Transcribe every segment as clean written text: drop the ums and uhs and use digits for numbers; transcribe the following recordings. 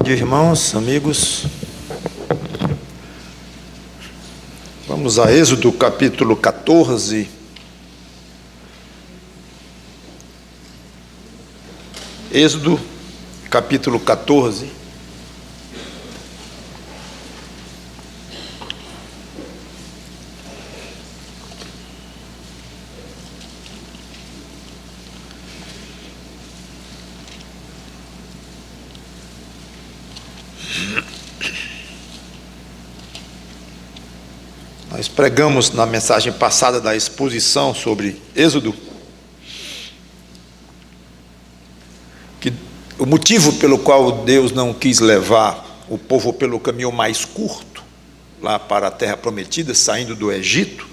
Bom dia, irmãos, amigos. Vamos a Êxodo capítulo 14. Êxodo capítulo 14. Nós pregamos na mensagem passada da exposição sobre Êxodo que o motivo pelo qual Deus não quis levar o povo pelo caminho mais curto, lá para a terra prometida, saindo do Egito,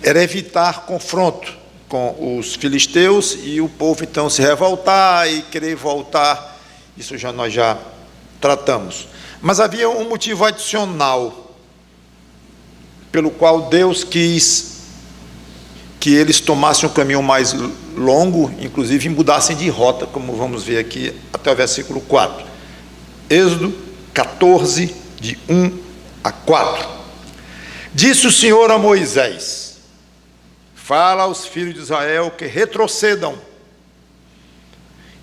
era evitar confronto com os filisteus e o povo então se revoltar e querer voltar. Isso nós já tratamos. Mas havia um motivo adicional pelo qual Deus quis que eles tomassem um caminho mais longo, inclusive mudassem de rota, como vamos ver aqui até o versículo 4. Êxodo 14, de 1 a 4. Disse o Senhor a Moisés: fala aos filhos de Israel que retrocedam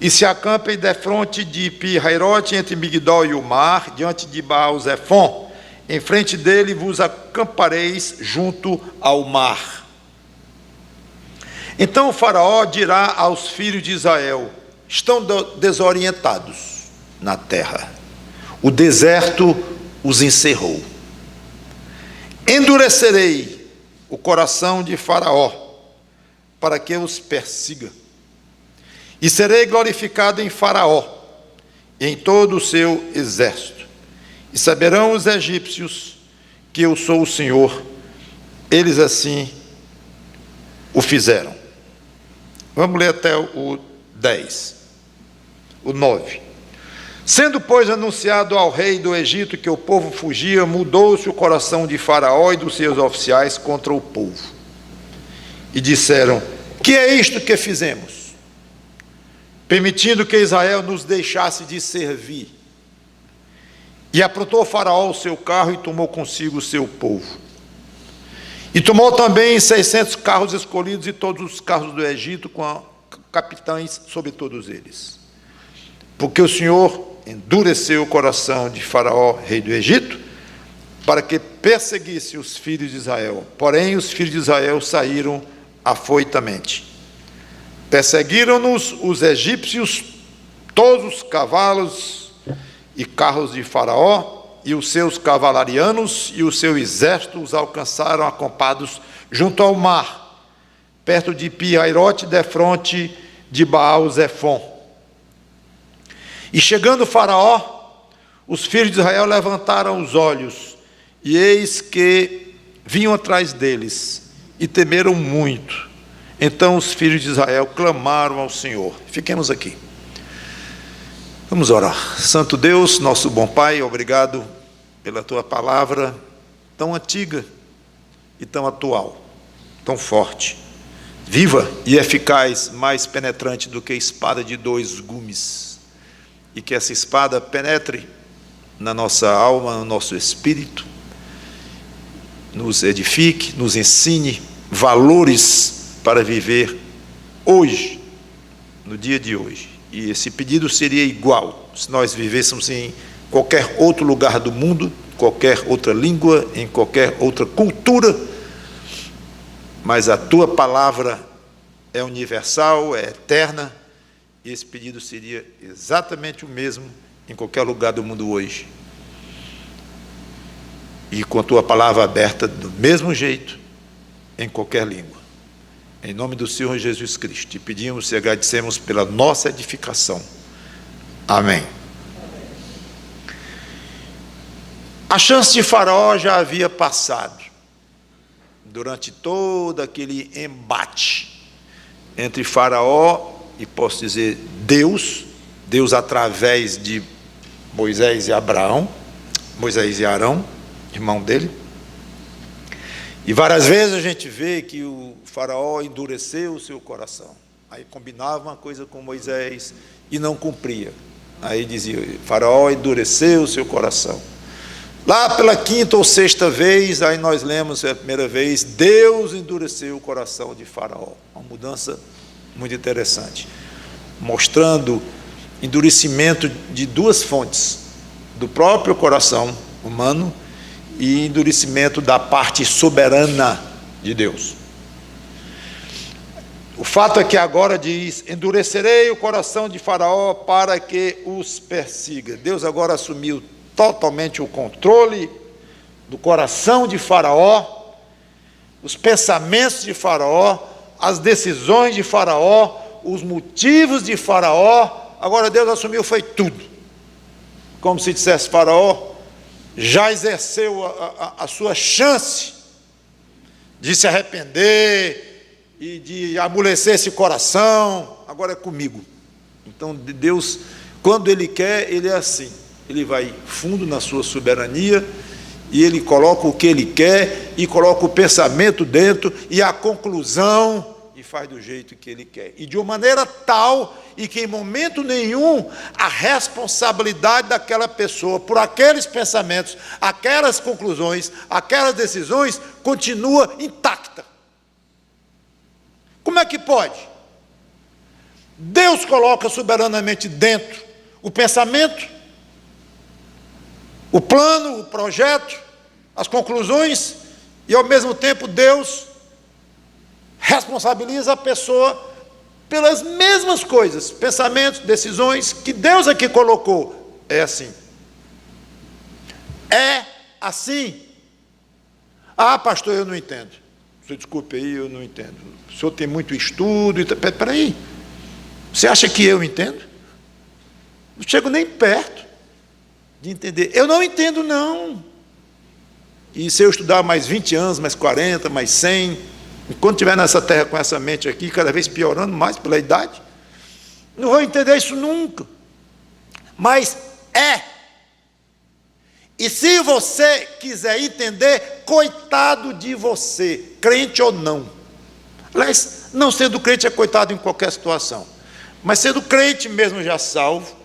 e se acampem defronte de Pi-Hairote, entre Migdol e o mar, diante de Baal-Zephon. Em frente dele vos acampareis junto ao mar. Então o faraó dirá aos filhos de Israel: estão desorientados na terra, o deserto os encerrou. Endurecerei o coração de Faraó, para que os persiga, e serei glorificado em Faraó e em todo o seu exército. E saberão os egípcios que eu sou o Senhor. Eles assim o fizeram. Vamos ler até o 10, o 9. Sendo, pois, anunciado ao rei do Egito que o povo fugia, mudou-se o coração de Faraó e dos seus oficiais contra o povo. E disseram: que é isto que fizemos, permitindo que Israel nos deixasse de servir? E aprontou Faraó o seu carro e tomou consigo o seu povo. E tomou também 600 carros escolhidos e todos os carros do Egito, com capitães sobre todos eles. Porque o Senhor endureceu o coração de Faraó, rei do Egito, para que perseguisse os filhos de Israel. Porém, os filhos de Israel saíram afoitamente. Perseguiram-nos os egípcios, todos os cavalos e carros de Faraó, e os seus cavalarianos e o seu exército os alcançaram acampados junto ao mar, perto de Pi-Hairote, defronte de Baal-Zephon. E chegando Faraó, os filhos de Israel levantaram os olhos, e eis que vinham atrás deles, e temeram muito. Então os filhos de Israel clamaram ao Senhor. Fiquemos aqui. Vamos orar. Santo Deus, nosso bom Pai, obrigado pela Tua palavra tão antiga e tão atual, tão forte, viva e eficaz, mais penetrante do que espada de dois gumes, e que essa espada penetre na nossa alma, no nosso espírito, nos edifique, nos ensine valores para viver hoje, no dia de hoje. E esse pedido seria igual se nós vivêssemos em qualquer outro lugar do mundo, qualquer outra língua, em qualquer outra cultura, mas a Tua palavra é universal, é eterna, e esse pedido seria exatamente o mesmo em qualquer lugar do mundo hoje. E com a Tua palavra aberta do mesmo jeito, em qualquer língua. Em nome do Senhor Jesus Cristo, te pedimos e agradecemos pela nossa edificação. Amém. A chance de Faraó já havia passado, durante todo aquele embate entre Faraó e, posso dizer, Deus através de Moisés e Abraão, Moisés e Arão, irmão dele. E várias vezes a gente vê que o Faraó endureceu o seu coração. Aí combinava uma coisa com Moisés e não cumpria. Aí dizia, Faraó endureceu o seu coração. Lá pela quinta ou sexta vez, aí nós lemos a primeira vez, Deus endureceu o coração de Faraó. Uma mudança muito interessante, mostrando endurecimento de duas fontes, do próprio coração humano e endurecimento da parte soberana de Deus. O fato é que agora diz, endurecerei o coração de Faraó para que os persiga. Deus agora assumiu totalmente o controle do coração de Faraó, os pensamentos de Faraó, as decisões de Faraó, os motivos de Faraó. Agora Deus assumiu, foi tudo. Como se dissesse, Faraó já exerceu a sua chance de se arrepender e de amolecer esse coração, agora é comigo. Então Deus, quando Ele quer, Ele é assim. Ele vai fundo na sua soberania e Ele coloca o que Ele quer e coloca o pensamento dentro e a conclusão e faz do jeito que Ele quer. E de uma maneira tal e que em momento nenhum a responsabilidade daquela pessoa por aqueles pensamentos, aquelas conclusões, aquelas decisões continua intacta. Como é que pode? Deus coloca soberanamente dentro o pensamento, o plano, o projeto, as conclusões, e ao mesmo tempo Deus responsabiliza a pessoa pelas mesmas coisas, pensamentos, decisões que Deus aqui colocou. É assim. É assim. Ah, pastor, eu não entendo. Você desculpe aí, eu não entendo. O senhor tem muito estudo. Espera aí. Você acha que eu entendo? Não chego nem perto de entender. Eu não entendo, não. E se eu estudar mais 20 anos, mais 40, mais 100, enquanto estiver nessa terra com essa mente aqui, cada vez piorando mais pela idade, não vou entender isso nunca. Mas é. E se você quiser entender, coitado de você, crente ou não. Aliás, não sendo crente é coitado em qualquer situação. Mas sendo crente mesmo já salvo,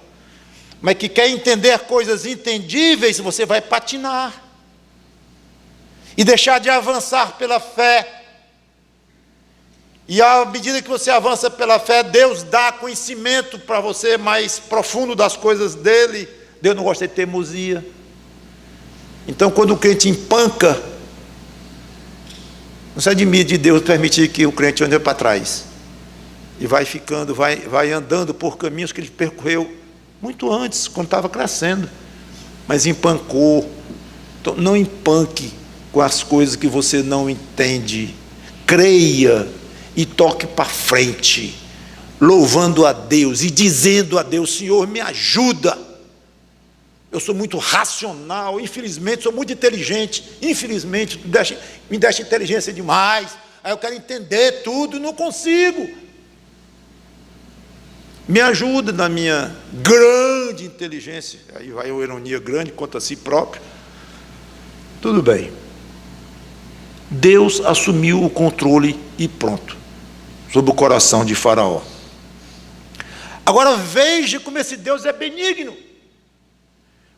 mas que quer entender coisas entendíveis, você vai patinar. E deixar de avançar pela fé. E à medida que você avança pela fé, Deus dá conhecimento para você mais profundo das coisas dele. Deus não gosta de teimosia. Então, quando o crente empanca, não se admire de Deus permitir que o crente ande para trás. E vai ficando, vai andando por caminhos que ele percorreu muito antes, quando estava crescendo. Mas empancou. Então, não empanque com as coisas que você não entende. Creia e toque para frente, louvando a Deus e dizendo a Deus, Senhor, me ajuda. Eu sou muito racional, infelizmente, sou muito inteligente, infelizmente, me deixa inteligência demais, aí eu quero entender tudo e não consigo. Me ajuda na minha grande inteligência, aí vai uma ironia grande contra si próprio. Tudo bem. Deus assumiu o controle e pronto, sobre o coração de Faraó. Agora veja como esse Deus é benigno.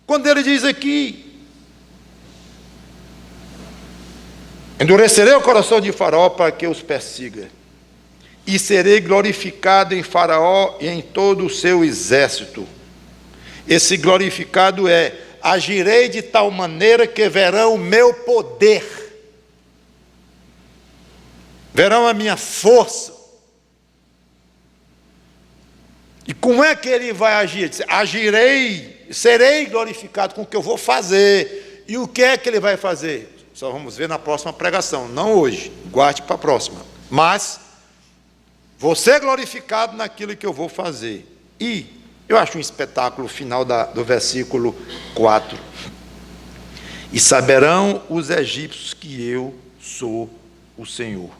Quando ele diz aqui, endurecerei o coração de Faraó para que os persiga, e serei glorificado em Faraó e em todo o seu exército. Esse glorificado é, agirei de tal maneira que verão o meu poder, verão a minha força. E como é que ele vai agir? Agirei, serei glorificado com o que eu vou fazer. E o que é que ele vai fazer? Só vamos ver na próxima pregação, não hoje, guarde para a próxima. Mas, vou ser glorificado naquilo que eu vou fazer. E eu acho um espetáculo final do versículo 4. E saberão os egípcios que eu sou o Senhor.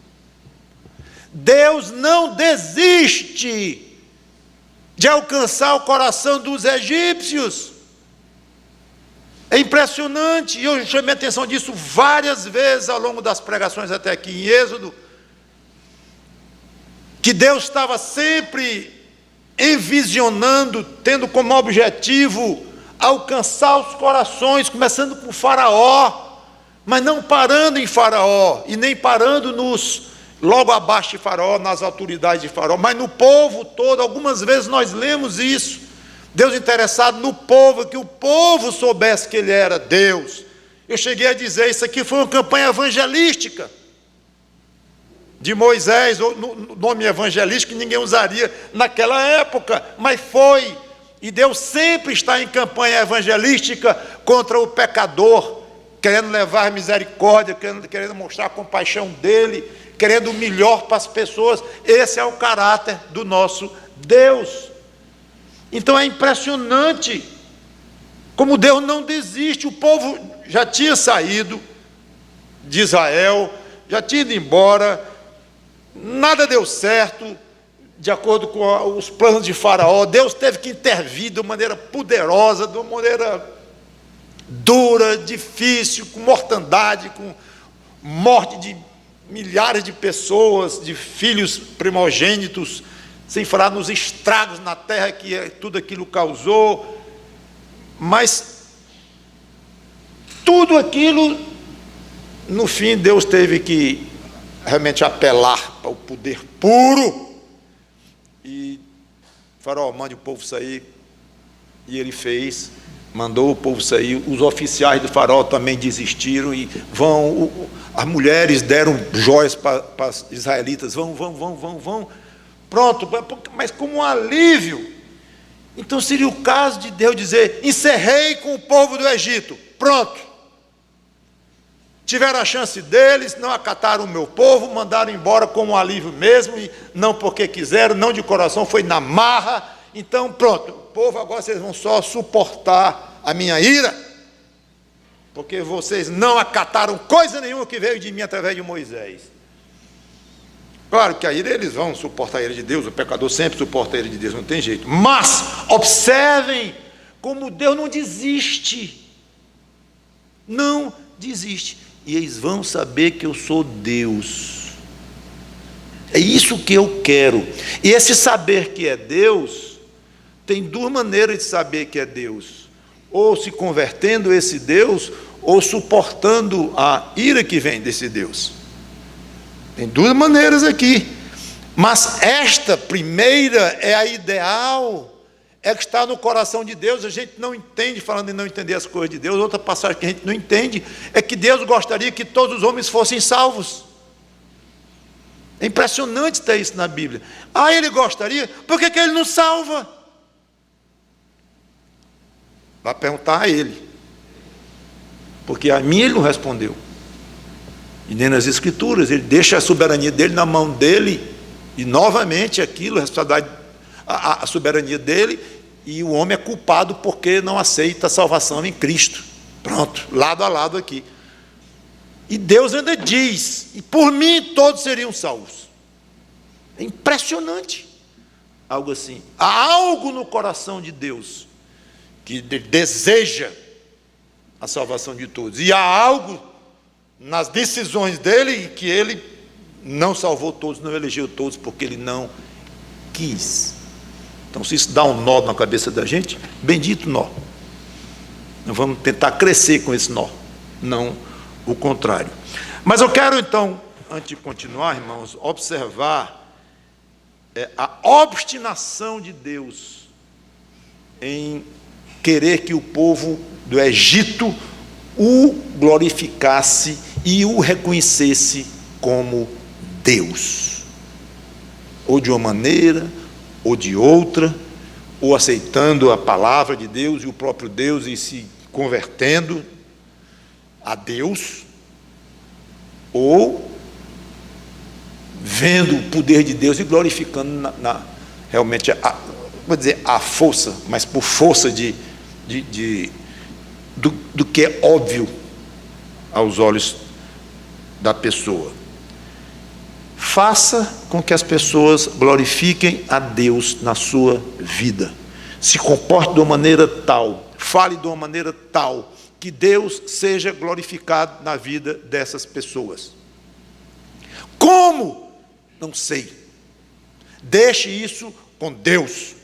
Deus não desiste de alcançar o coração dos egípcios. É impressionante, e eu chamei a atenção disso várias vezes ao longo das pregações até aqui em Êxodo, que Deus estava sempre envisionando, tendo como objetivo alcançar os corações, começando com Faraó, mas não parando em Faraó, e nem parando logo abaixo de Faraó, nas autoridades de Faraó, mas no povo todo. Algumas vezes nós lemos isso, Deus interessado no povo, que o povo soubesse que Ele era Deus. Eu cheguei a dizer, isso aqui foi uma campanha evangelística de Moisés, ou nome evangelístico que ninguém usaria naquela época, mas foi. E Deus sempre está em campanha evangelística contra o pecador, querendo levar misericórdia, querendo mostrar a compaixão dele, querendo o melhor para as pessoas. Esse é o caráter do nosso Deus. Então é impressionante como Deus não desiste. O povo já tinha saído de Israel, já tinha ido embora, nada deu certo, de acordo com os planos de Faraó. Deus teve que intervir de uma maneira poderosa, de uma maneira dura, difícil, com mortandade, com morte de milhares de pessoas, de filhos primogênitos, sem falar nos estragos na terra que tudo aquilo causou. Mas tudo aquilo, no fim, Deus teve que realmente apelar para o poder puro. E Faraó, mande o povo sair. E ele fez, mandou o povo sair. Os oficiais do Faraó também desistiram e as mulheres deram joias para os israelitas, vão. Pronto, mas como um alívio. Então seria o caso de Deus dizer: encerrei com o povo do Egito, pronto. Tiveram a chance deles, não acataram o meu povo, mandaram embora como um alívio mesmo, e não porque quiseram, não de coração, foi na marra. Então pronto, o povo, agora vocês vão só suportar a minha ira, porque vocês não acataram coisa nenhuma que veio de mim através de Moisés. Claro que a ira, eles vão suportar a ira de Deus, o pecador sempre suporta a ira de Deus, não tem jeito. Mas observem como Deus não desiste. Não desiste. E eles vão saber que eu sou Deus. É isso que eu quero. E esse saber que é Deus, tem duas maneiras de saber que é Deus: ou se convertendo a esse Deus, ou suportando a ira que vem desse Deus. Tem duas maneiras aqui, mas esta primeira é a ideal, é que está no coração de Deus. A gente não entende, falando em não entender as coisas de Deus, outra passagem que a gente não entende é que Deus gostaria que todos os homens fossem salvos. É impressionante ter isso na Bíblia. Ele gostaria, por que ele não salva? Vai perguntar a ele, porque a mim ele não respondeu. E nem nas Escrituras, ele deixa a soberania dele na mão dele, e novamente aquilo, a soberania dele, e o homem é culpado porque não aceita a salvação em Cristo. Pronto, lado a lado aqui. E Deus ainda diz: e por mim todos seriam salvos. É impressionante, algo assim. Há algo no coração de Deus que deseja a salvação de todos, e há algo nas decisões dele que ele não salvou todos, não elegeu todos, porque ele não quis. Então, se isso dá um nó na cabeça da gente, bendito nó. Nós vamos tentar crescer com esse nó, não o contrário. Mas eu quero então, antes de continuar, irmãos, observar a obstinação de Deus em querer que o povo do Egito o glorificasse e o reconhecesse como Deus, ou de uma maneira, ou de outra, ou aceitando a palavra de Deus e o próprio Deus e se convertendo a Deus, ou vendo o poder de Deus e glorificando realmente vou dizer a força, mas por força do que é óbvio aos olhos da pessoa. Faça com que as pessoas glorifiquem a Deus na sua vida. Se comporte de uma maneira tal, fale de uma maneira tal, que Deus seja glorificado na vida dessas pessoas. Como? Não sei. Deixe isso com Deus.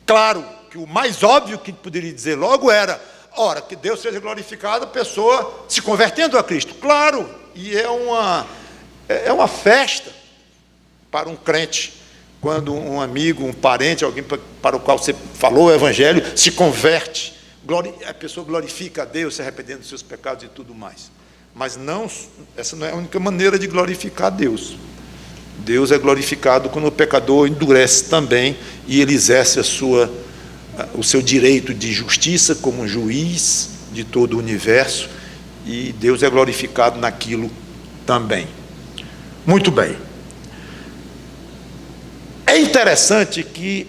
Claro que o mais óbvio que poderia dizer logo era: ora, que Deus seja glorificado, a pessoa se convertendo a Cristo. Claro, e é uma festa para um crente, quando um amigo, um parente, alguém para o qual você falou o evangelho, se converte. A pessoa glorifica a Deus, se arrependendo dos seus pecados e tudo mais. Mas não, essa não é a única maneira de glorificar a Deus. Deus é glorificado quando o pecador endurece também e ele exerce o seu direito de justiça como juiz de todo o universo, e Deus é glorificado naquilo também. Muito bem. É interessante que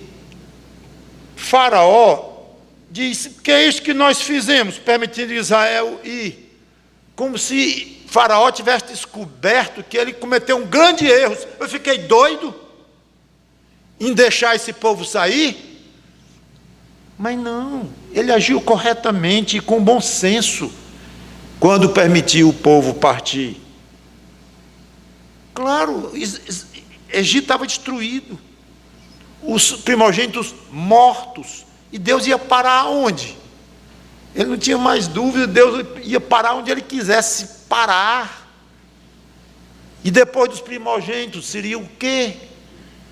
Faraó diz: que é isso que nós fizemos, permitindo Israel ir. Como se Faraó tivesse descoberto que ele cometeu um grande erro. Eu fiquei doido em deixar esse povo sair? Mas não, ele agiu corretamente e com bom senso quando permitiu o povo partir. Claro, Egito estava destruído, os primogênitos mortos, e Deus ia parar onde? Ele não tinha mais dúvida, Deus ia parar onde ele quisesse parar. E depois dos primogênitos seria o quê?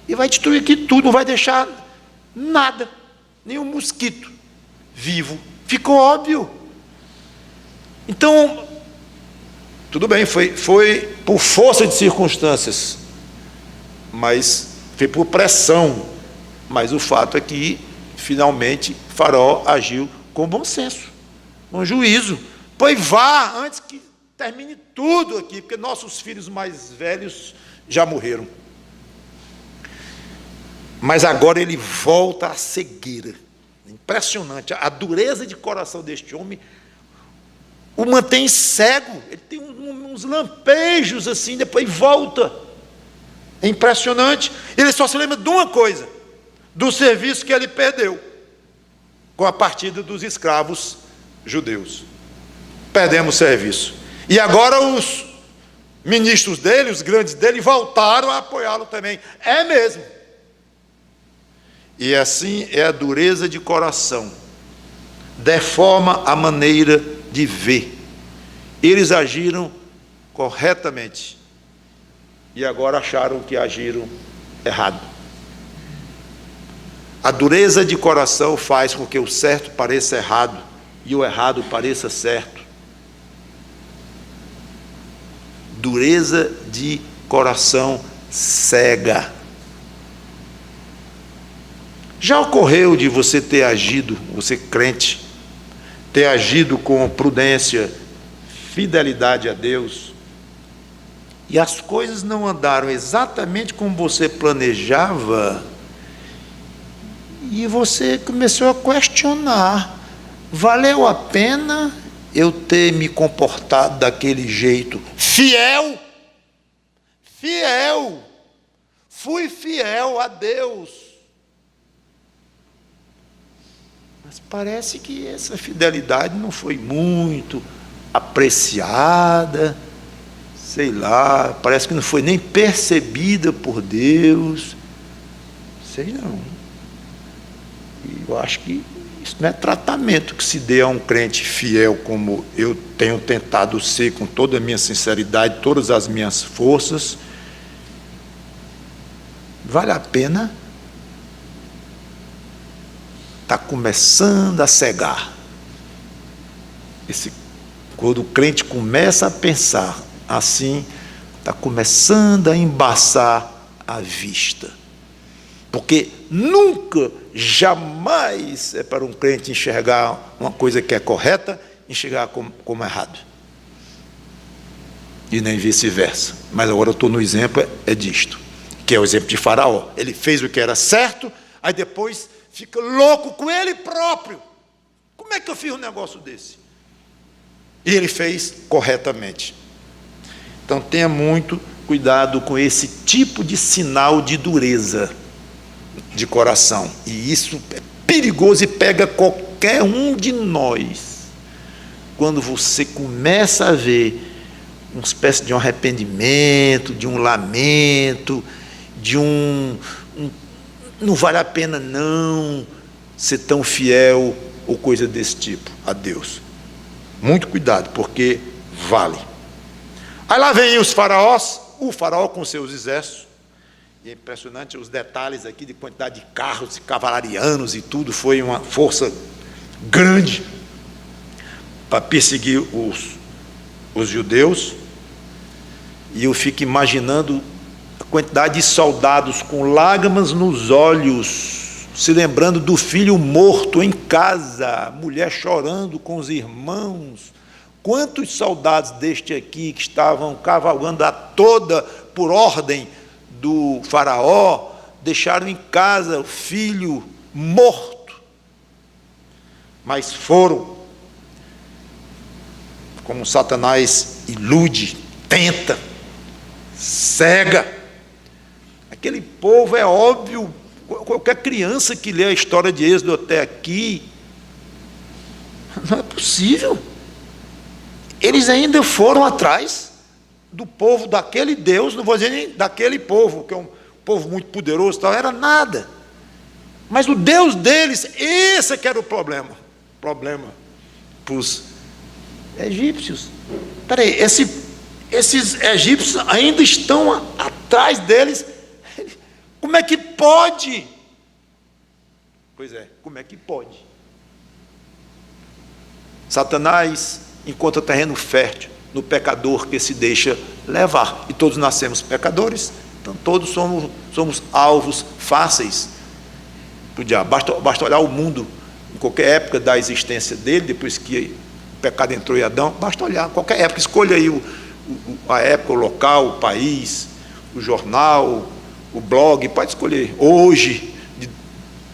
E vai destruir aqui tudo, não vai deixar nada, nem um mosquito vivo. Ficou óbvio. Então, tudo bem, foi por força de circunstâncias, mas foi por pressão. Mas o fato é que, finalmente, Faraó agiu com bom senso, com juízo. Pois vá, antes que termine tudo aqui, porque nossos filhos mais velhos já morreram. Mas agora ele volta à cegueira. Impressionante, a dureza de coração deste homem o mantém cego. Ele tem uns lampejos assim, depois volta. É impressionante. Ele só se lembra de uma coisa: do serviço que ele perdeu com a partida dos escravos judeus. Perdemos o serviço. E agora os ministros dele, os grandes dele, voltaram a apoiá-lo também. É mesmo. E assim é a dureza de coração. Deforma a maneira de ver. Eles agiram corretamente e agora acharam que agiram errado. A dureza de coração faz com que o certo pareça errado e o errado pareça certo. Dureza de coração cega. Já ocorreu de você ter agido, você crente, ter agido com prudência, fidelidade a Deus, e as coisas não andaram exatamente como você planejava, e você começou a questionar: valeu a pena eu ter me comportado daquele jeito? Fiel, fui fiel a Deus. Mas parece que essa fidelidade não foi muito apreciada, sei lá, parece que não foi nem percebida por Deus, sei não. E eu acho que isso não é tratamento que se dê a um crente fiel, como eu tenho tentado ser com toda a minha sinceridade, todas as minhas forças. Vale a pena? Está começando a cegar. Quando o crente começa a pensar assim, está começando a embaçar a vista. Porque nunca, jamais é para um crente enxergar uma coisa que é correta, enxergar como errado. E nem vice-versa. Mas agora eu estou no exemplo disto, que é o exemplo de Faraó. Ele fez o que era certo, aí depois fica louco com ele próprio. Como é que eu fiz um negócio desse? E ele fez corretamente. Então tenha muito cuidado com esse tipo de sinal de dureza de coração. E isso é perigoso e pega qualquer um de nós. Quando você começa a ver uma espécie de um arrependimento, de um lamento, de não vale a pena não, ser tão fiel ou coisa desse tipo a Deus. Muito cuidado, porque vale. Aí lá vem os faraós, o faraó com seus exércitos, e é impressionante os detalhes aqui de quantidade de carros, cavalarianos e tudo, foi uma força grande para perseguir os judeus. E eu fico imaginando a quantidade de soldados com lágrimas nos olhos, se lembrando do filho morto em casa, mulher chorando com os irmãos. Quantos soldados deste aqui que estavam cavalgando a toda por ordem do faraó, deixaram em casa o filho morto, mas foram, como Satanás ilude, tenta, cega. Aquele povo, é óbvio, qualquer criança que lê a história de Êxodo até aqui, não é possível. Eles ainda foram atrás do povo daquele Deus, não vou dizer nem daquele povo, que é um povo muito poderoso, tal, era nada. Mas o Deus deles, esse que era o problema para os egípcios. Espera aí, esses egípcios ainda estão atrás deles. Como é que pode? Pois é, como é que pode? Satanás encontra terreno fértil no pecador que se deixa levar. E todos nascemos pecadores, então todos somos alvos fáceis para o diabo. Basta olhar o mundo, em qualquer época da existência dele, depois que o pecado entrou em Adão, basta olhar, qualquer época, escolha aí a época, o local, o país, o jornal, o blog, pode escolher. Hoje, de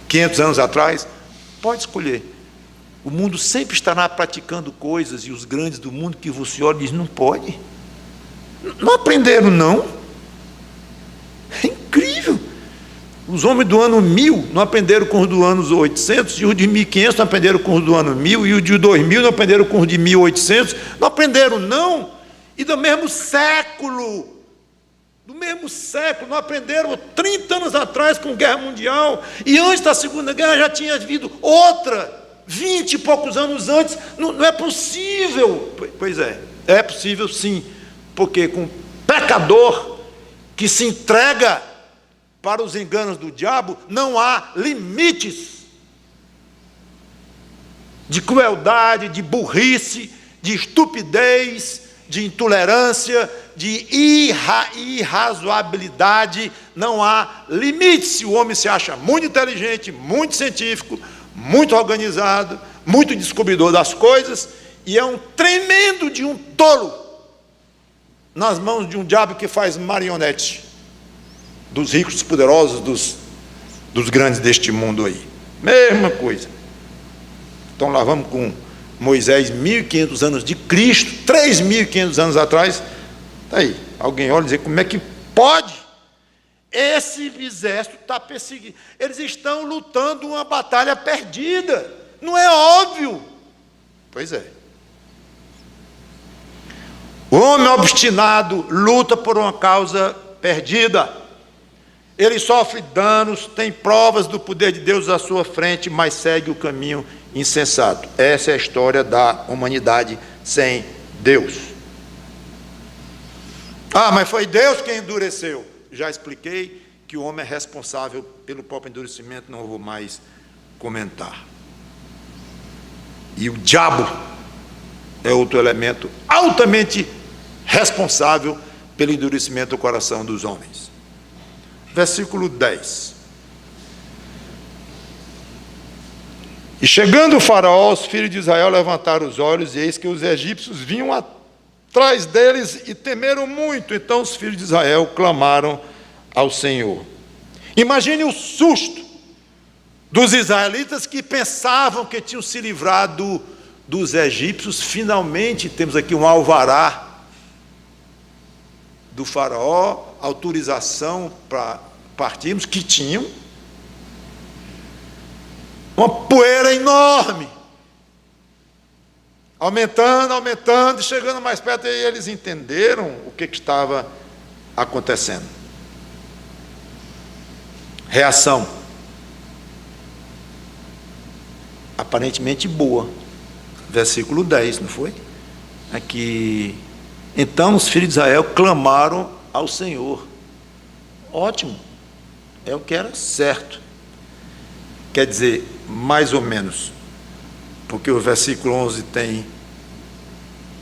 500 anos atrás, pode escolher. O mundo sempre estará praticando coisas, e os grandes do mundo que você olha e diz, não pode. Não aprenderam, não. É incrível. Os homens do ano 1000 não aprenderam com os do ano 800, e os de 1500 não aprenderam com os do ano 1000, e os de 2000 não aprenderam com os de 1800. Não aprenderam, não. E do mesmo século, não aprenderam 30 anos atrás com Guerra Mundial, e antes da Segunda Guerra já tinha havido outra, 20 e poucos anos antes. Não é possível. Pois é possível sim, porque com um pecador que se entrega para os enganos do diabo, não há limites de crueldade, de burrice, de estupidez, de intolerância, de irrazoabilidade. Não há limites. Se o homem se acha muito inteligente, muito científico, muito organizado, muito descobridor das coisas, e é um tremendo de um tolo nas mãos de um diabo que faz marionete dos ricos, poderosos, dos grandes deste mundo aí. Mesma coisa. Então lá vamos com Moisés, 1500 anos de Cristo, 3500 anos atrás. Está aí, alguém olha e diz, como é que pode? Esse exército está perseguindo, eles estão lutando uma batalha perdida, não é óbvio? Pois é. O homem obstinado luta por uma causa perdida, ele sofre danos, tem provas do poder de Deus à sua frente, mas segue o caminho insensato. Essa é a história da humanidade sem Deus. Mas foi Deus quem endureceu. Já expliquei que o homem é responsável pelo próprio endurecimento, não vou mais comentar. E o diabo é outro elemento altamente responsável pelo endurecimento do coração dos homens. Versículo 10. E chegando o faraó, os filhos de Israel levantaram os olhos, e eis que os egípcios vinham atrás deles e temeram muito. Então os filhos de Israel clamaram ao Senhor. Imagine o susto dos israelitas que pensavam que tinham se livrado dos egípcios. Finalmente temos aqui um alvará do faraó, autorização para partirmos, que tinham uma poeira enorme, aumentando, chegando mais perto, e eles entenderam o que estava acontecendo. Reação. aparentemente boa. Versículo 10, não foi? Aqui, então os filhos de Israel clamaram ao Senhor. Ótimo, é o que era certo. Quer dizer, mais ou menos, porque o versículo 11 tem: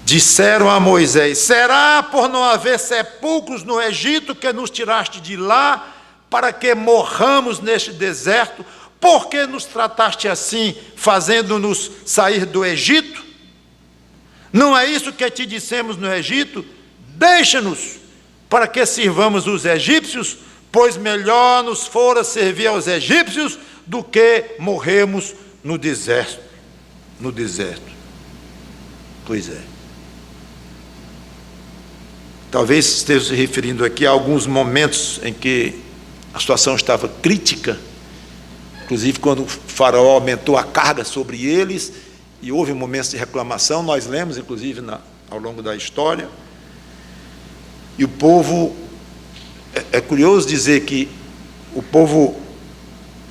disseram a Moisés: será por não haver sepulcros no Egito que nos tiraste de lá, para que morramos neste deserto? Por que nos trataste assim, fazendo-nos sair do Egito? Não é isso que te dissemos no Egito? Deixa-nos, para que sirvamos os egípcios, pois melhor nos fora servir aos egípcios do que morrermos no deserto. No deserto. Pois é. Talvez esteja se referindo aqui a alguns momentos em que a situação estava crítica, inclusive quando o faraó aumentou a carga sobre eles, e houve momentos de reclamação, nós lemos, inclusive, ao longo da história. E o povo, é curioso dizer que o povo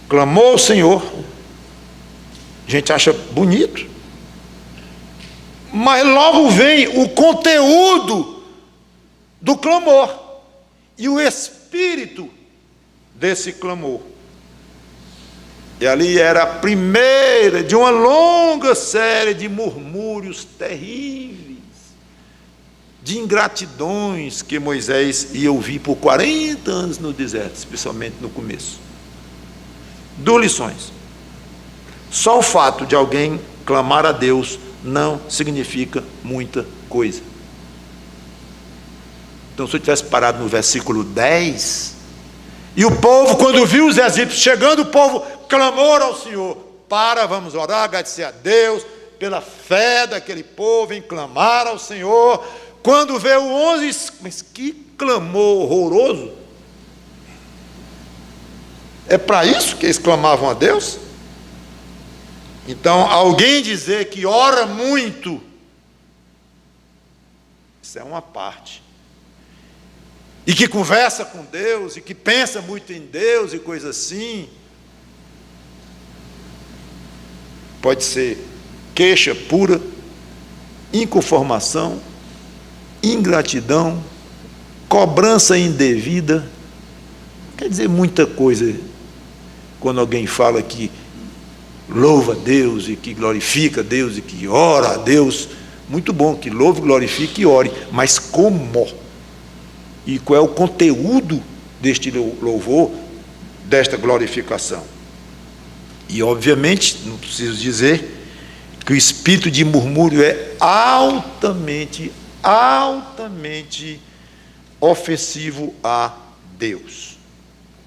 clamou ao Senhor, a gente acha bonito, mas logo vem o conteúdo do clamor e o espírito desse clamor. E ali era a primeira de uma longa série de murmúrios terríveis, de ingratidões que Moisés ia ouvir por 40 anos no deserto, especialmente no começo. 2 lições. Só o fato de alguém clamar a Deus não significa muita coisa. Então, se eu tivesse parado no versículo 10, e o povo, quando viu os egípcios chegando, o povo clamou ao Senhor: vamos orar, agradecer a Deus pela fé daquele povo em clamar ao Senhor. Quando vê o 11, mas que clamor horroroso! É para isso que eles clamavam a Deus? Então, alguém dizer que ora muito, isso é uma parte. E que conversa com Deus, e que pensa muito em Deus e coisa assim, pode ser queixa pura, inconformação, ingratidão, cobrança indevida. Quer dizer muita coisa quando alguém fala que louva a Deus e que glorifica a Deus e que ora a Deus. Muito bom que louve, glorifique e ore, mas como? E qual é o conteúdo deste louvor, desta glorificação? E obviamente, não preciso dizer que o espírito de murmúrio é altamente ofensivo a Deus.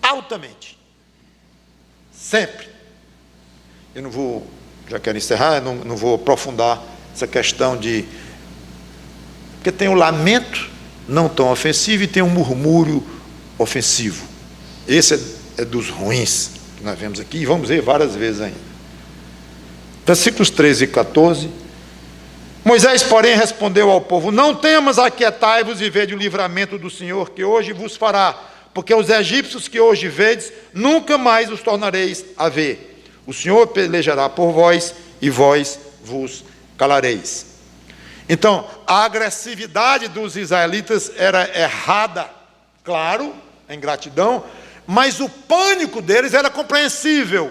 Altamente. Sempre. Eu não vou, já quero encerrar, eu não vou aprofundar essa questão de... Porque tem o lamento não tão ofensivo e tem um murmúrio ofensivo. Esse é dos ruins que nós vemos aqui, e vamos ver várias vezes ainda. Versículos 13 e 14. Moisés, porém, respondeu ao povo: não temas, aquietai-vos e vede o livramento do Senhor, que hoje vos fará, porque os egípcios que hoje vedes, nunca mais os tornareis a ver. O Senhor pelejará por vós, e vós vos calareis. Então, a agressividade dos israelitas era errada, claro, a ingratidão, mas o pânico deles era compreensível,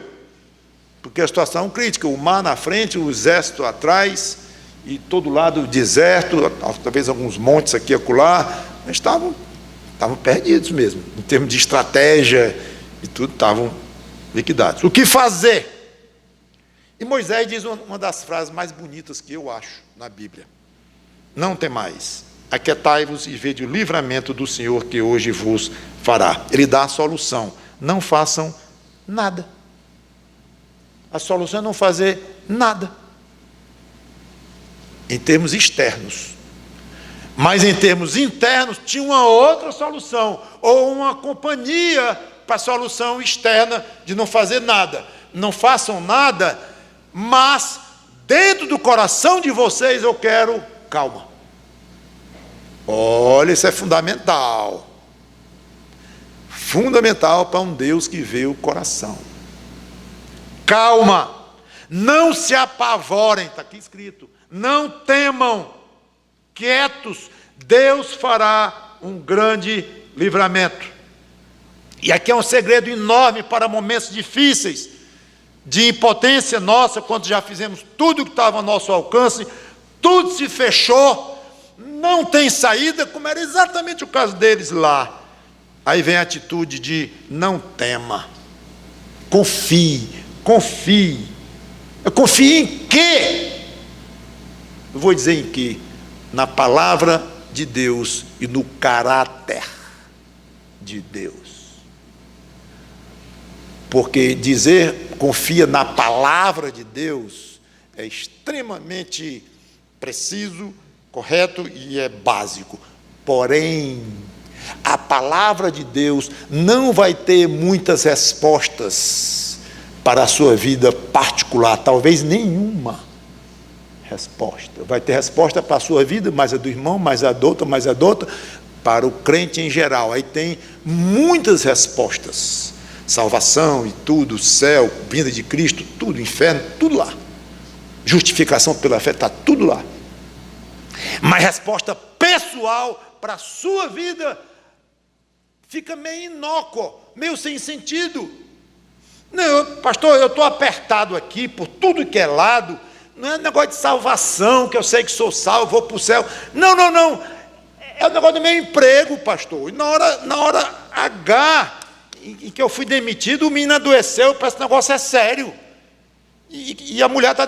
porque a situação crítica, o mar na frente, o exército atrás, e todo lado o deserto, talvez alguns montes aqui e acolá, mas estavam perdidos mesmo, em termos de estratégia e tudo, estavam liquidados. O que fazer? E Moisés diz uma das frases mais bonitas que eu acho na Bíblia: não temais, aquietai-vos e vede o livramento do Senhor que hoje vos fará. Ele dá a solução: não façam nada. A solução é não fazer nada, em termos externos. Mas em termos internos, tinha uma outra solução, ou uma companhia para a solução externa de não fazer nada. Não façam nada, mas dentro do coração de vocês eu quero calma. Olha, isso é fundamental. Fundamental para um Deus que vê o coração. Calma. Não se apavorem, está aqui escrito. Não temam, quietos, Deus fará um grande livramento. E aqui é um segredo enorme para momentos difíceis, de impotência nossa, quando já fizemos tudo que estava ao nosso alcance, tudo se fechou, não tem saída, como era exatamente o caso deles lá. Aí vem a atitude de não tema, confie, confie. Eu confio em quê? Eu vou dizer em quê? Na palavra de Deus e no caráter de Deus. Porque dizer confia na palavra de Deus é extremamente preciso, correto e é básico. Porém, a palavra de Deus não vai ter muitas respostas para a sua vida particular, talvez nenhuma resposta. Vai ter resposta para a sua vida, mas a do irmão, mais a do outro, mais a do outro, para o crente em geral. Aí tem muitas respostas. Salvação e tudo, céu, vinda de Cristo, tudo, inferno, tudo lá. Justificação pela fé, está tudo lá. Mas resposta pessoal para a sua vida fica meio inócua, meio sem sentido. Não, pastor, eu estou apertado aqui por tudo que é lado. Não é negócio de salvação, que eu sei que sou salvo, vou para o céu. Não. É o negócio do meu emprego, pastor. E na hora H, em que eu fui demitido, o menino adoeceu, parece que o negócio é sério. E a mulher está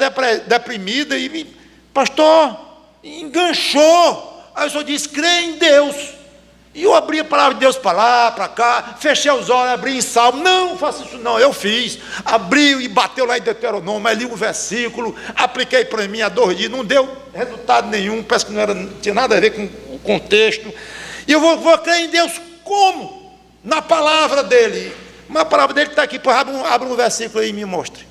deprimida, e pastor, enganchou. Aí o senhor disse, crê em Deus. E eu abri a palavra de Deus para lá, para cá, fechei os olhos, abri em Salmo. Não faça isso não, eu fiz. Abriu e bateu lá em Deuteronômio, aí li um versículo, apliquei para mim há 2 dias, não deu resultado nenhum, parece que não tinha nada a ver com o contexto. E eu vou crer em Deus como? Na palavra dele. Mas a palavra dele está aqui, abre um versículo aí e me mostre.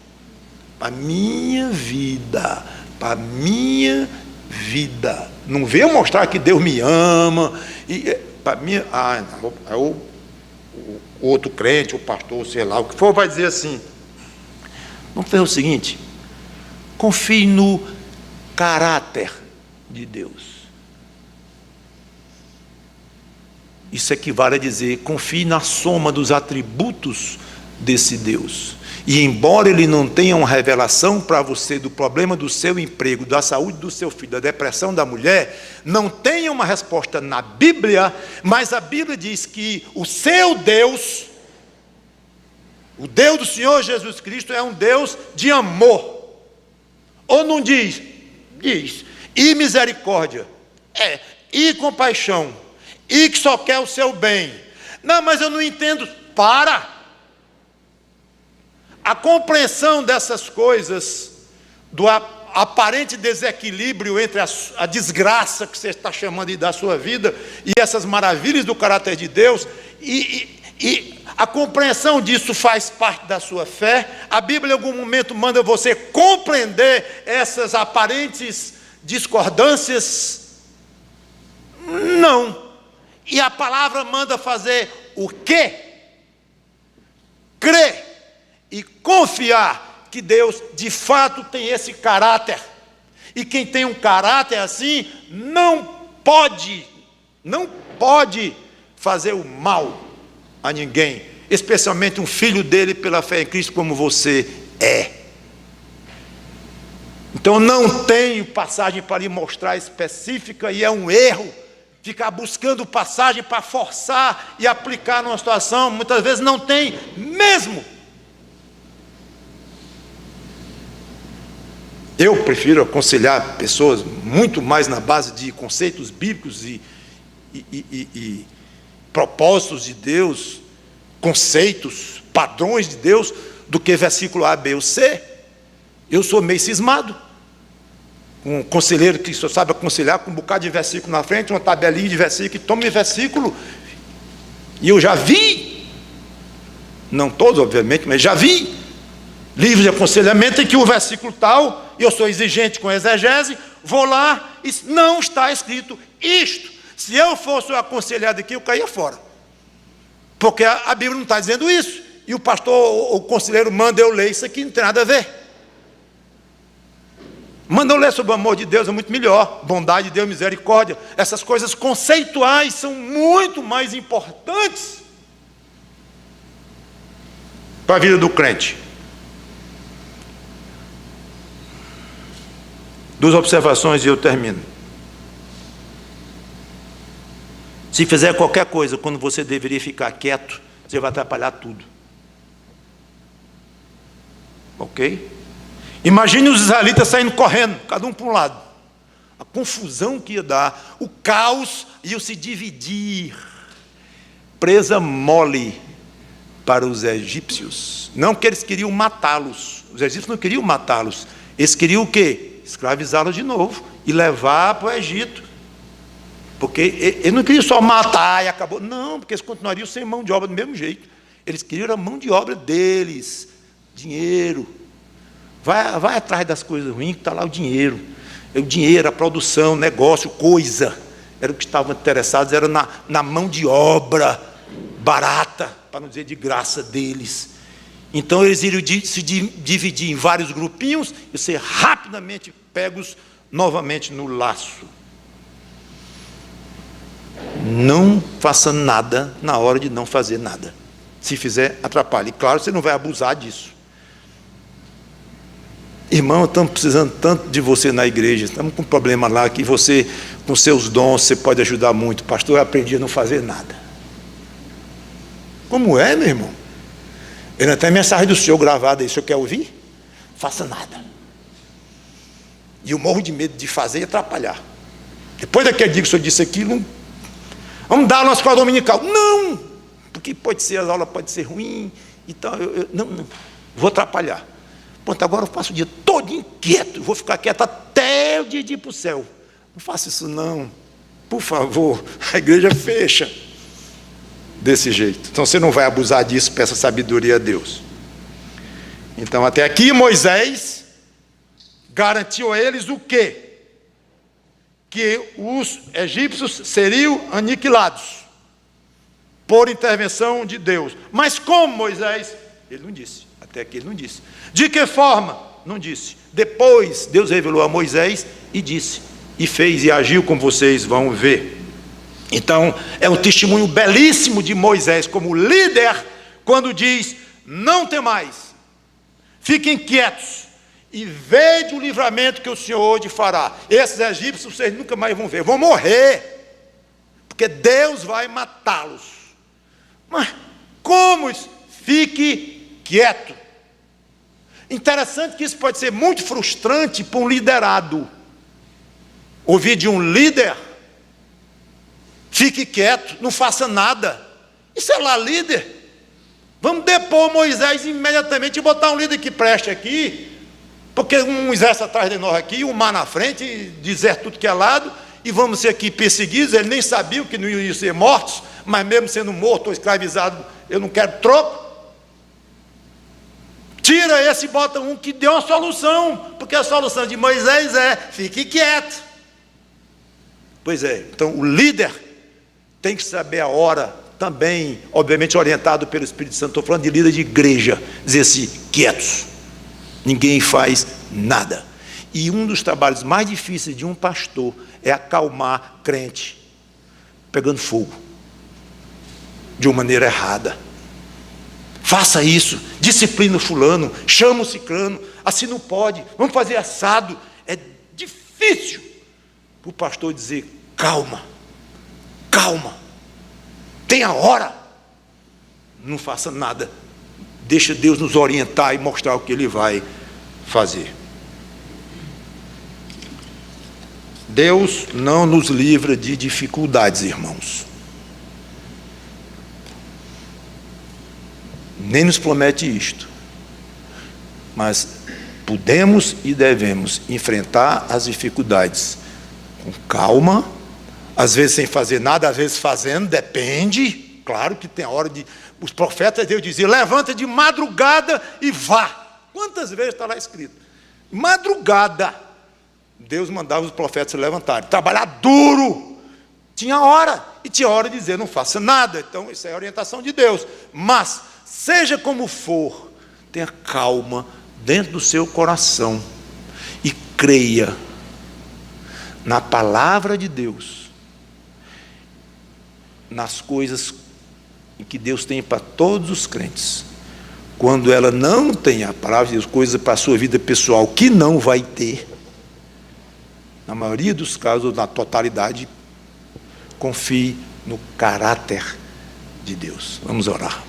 Para a minha vida, para a minha vida. Não veio mostrar que Deus me ama. Para mim, o outro crente, o pastor, sei lá, o que for, vai dizer assim: vamos fazer o seguinte, confie no caráter de Deus. Isso equivale a dizer, confie na soma dos atributos desse Deus. E embora ele não tenha uma revelação para você do problema do seu emprego, da saúde do seu filho, da depressão da mulher, não tenha uma resposta na Bíblia, mas a Bíblia diz que o seu Deus, o Deus do Senhor Jesus Cristo, é um Deus de amor. Ou não diz? Diz. E misericórdia. E compaixão. E que só quer o seu bem. Não, mas eu não entendo. Para! A compreensão dessas coisas, do aparente desequilíbrio entre a desgraça que você está chamando da sua vida e essas maravilhas do caráter de Deus, e a compreensão disso faz parte da sua fé. A Bíblia em algum momento manda você compreender essas aparentes discordâncias? Não. E a palavra manda fazer o quê? Crer e confiar que Deus de fato tem esse caráter. E quem tem um caráter assim não pode fazer o mal a ninguém, especialmente um filho dele pela fé em Cristo como você é. Então não tenho passagem para lhe mostrar específica, e é um erro ficar buscando passagem para forçar e aplicar numa situação, muitas vezes não tem mesmo. Eu prefiro aconselhar pessoas muito mais na base de conceitos bíblicos e propósitos de Deus, conceitos, padrões de Deus, do que versículo A, B ou C. Eu sou meio cismado. Um conselheiro que só sabe aconselhar com um bocado de versículo na frente, uma tabelinha de versículo, e tome versículo. E eu já vi, não todos obviamente, mas já vi livros de aconselhamento em que o versículo tal, e eu sou exigente com a exegese, vou lá e não está escrito isto. Se eu fosse o aconselhado aqui, eu caía fora. Porque a Bíblia não está dizendo isso. E o pastor, o conselheiro manda eu ler isso aqui, não tem nada a ver. Manda eu ler sobre o amor de Deus, é muito melhor. Bondade de Deus, misericórdia. Essas coisas conceituais são muito mais importantes para a vida do crente. Duas observações e eu termino. Se fizer qualquer coisa quando você deveria ficar quieto, você vai atrapalhar tudo. Ok? Imagine os israelitas saindo correndo, cada um para um lado. A confusão que ia dar, o caos ia se dividir. Presa mole para os egípcios. Não que eles queriam matá-los. Os egípcios não queriam matá-los. Eles queriam o quê? Escravizá-los de novo e levar para o Egito. Porque eles não queriam só matar e acabou. Não, porque eles continuariam sem mão de obra do mesmo jeito. Eles queriam a mão de obra deles. Dinheiro. Vai atrás das coisas ruins, que está lá o dinheiro. O dinheiro, a produção, negócio, coisa. Era o que estavam interessados, era na mão de obra barata, para não dizer de graça deles. Então eles iriam se dividir em vários grupinhos e ser rapidamente pegos novamente no laço. Não faça nada na hora de não fazer nada. Se fizer, atrapalhe. E claro, você não vai abusar disso. Irmão, estamos precisando tanto de você na igreja, estamos com um problema lá, que você, com seus dons, você pode ajudar muito. Pastor, eu aprendi a não fazer nada. Como é, meu irmão? Eu não tenho mensagem do senhor gravada aí, o senhor quer ouvir? Faça nada. E eu morro de medo de fazer e atrapalhar. Depois daquele dia que o senhor disse aquilo, vamos dar a nossa escola dominical. Não! Porque pode ser, as aulas podem ser ruins, então não, vou atrapalhar. Pronto, agora eu passo o dia todo inquieto, vou ficar quieto até o dia de ir para o céu. Não faça isso não, por favor, a igreja fecha desse jeito. Então você não vai abusar disso, peça sabedoria a Deus. Então até aqui Moisés garantiu a eles o quê? Que os egípcios seriam aniquilados por intervenção de Deus. Mas como, Moisés? Ele não disse. Até aqui ele não disse. De que forma? Não disse. Depois Deus revelou a Moisés e disse, e fez e agiu, como vocês vão ver. Então é um testemunho belíssimo de Moisés como líder, quando diz, não temais, fiquem quietos e vede o livramento que o Senhor hoje fará. Esses egípcios vocês nunca mais vão ver, vão morrer, porque Deus vai matá-los. Mas como isso? Fique quieto. Interessante que isso pode ser muito frustrante para um liderado. Ouvir de um líder, fique quieto, não faça nada. Isso é lá líder. Vamos depor Moisés imediatamente e botar um líder que preste aqui, porque um exército atrás de nós aqui, um mar na frente, deserto tudo que é lado, e vamos ser aqui perseguidos. Eles nem sabiam que não iam ser mortos, mas mesmo sendo morto ou escravizado, eu não quero troco. Tira esse e bota um que deu uma solução, porque a solução de Moisés é, fique quieto. Pois é, então o líder tem que saber a hora, também, obviamente orientado pelo Espírito Santo. Estou falando de líder de igreja, dizer assim, quietos, ninguém faz nada. E um dos trabalhos mais difíceis de um pastor é acalmar crente, pegando fogo, de uma maneira errada. Faça isso, disciplina o fulano, chama o ciclano, assim não pode, vamos fazer assado. É difícil para o pastor dizer, calma, calma, tem a hora, não faça nada, deixa Deus nos orientar e mostrar o que Ele vai fazer. Deus não nos livra de dificuldades, irmãos. Nem nos promete isto, mas podemos e devemos enfrentar as dificuldades com calma, às vezes sem fazer nada, às vezes fazendo, depende. Claro que tem a hora de... Os profetas de Deus diziam, levanta de madrugada e vá. Quantas vezes está lá escrito? Madrugada, Deus mandava os profetas se levantarem, trabalhar duro. Tinha hora, e tinha hora de dizer, não faça nada. Então isso é a orientação de Deus. Mas seja como for, tenha calma dentro do seu coração e creia na palavra de Deus, nas coisas que Deus tem para todos os crentes. Quando ela não tem a palavra de Deus, coisa para a sua vida pessoal que não vai ter, na maioria dos casos, na totalidade, confie no caráter de Deus. Vamos orar.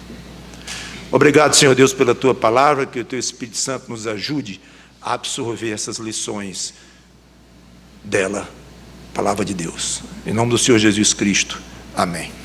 Obrigado, Senhor Deus, pela Tua palavra, que o Teu Espírito Santo nos ajude a absorver essas lições dela, palavra de Deus. Em nome do Senhor Jesus Cristo. Amém.